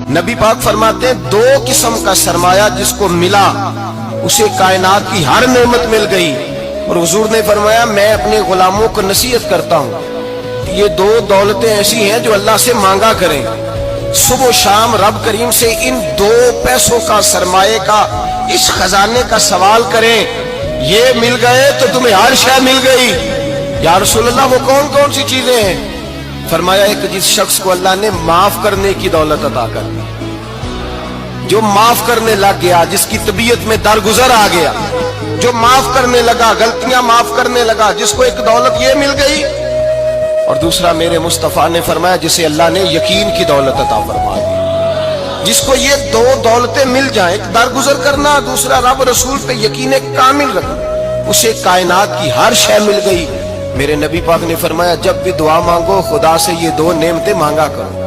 नबी पाक फरमाते हैं दो किस्म का सरमाया जिसको मिला उसे कायनात की हर नेमत मिल गई। और हुजूर ने फरमाया मैं अपने गुलामों को नसीहत करता हूँ, ये दो दौलतें ऐसी हैं जो अल्लाह से मांगा करें, सुबह शाम रब करीम से इन दो पैसों का सरमाए का इस खजाने का सवाल करें, ये मिल गए तो तुम्हें हर शय मिल गई। या रसूल अल्लाह वो कौन कौन सी चीजें हैं? फरमाया एक जिस शख्स को अल्लाह ने माफ करने की दौलत अता कर दी, जो माफ करने लग गया, जिसकी तबीयत में दरगुजर आ गया, जो माफ करने लगा, गलतियां माफ करने लगा, जिसको एक दौलत ये मिल गई। और दूसरा मेरे मुस्तफा ने फरमाया जिसे अल्लाह ने यकीन की दौलत अता फरमा दी। जिसको ये दो दौलतें मिल जाएं, एक दरगुजर करना, दूसरा रब रसूल पे यकीन कामिल रखना, उसे कायनात की हर शय मिल गई। मेरे नबी पाक ने फरमाया जब भी दुआ मांगो खुदा से ये दो नेमतें मांगा करो।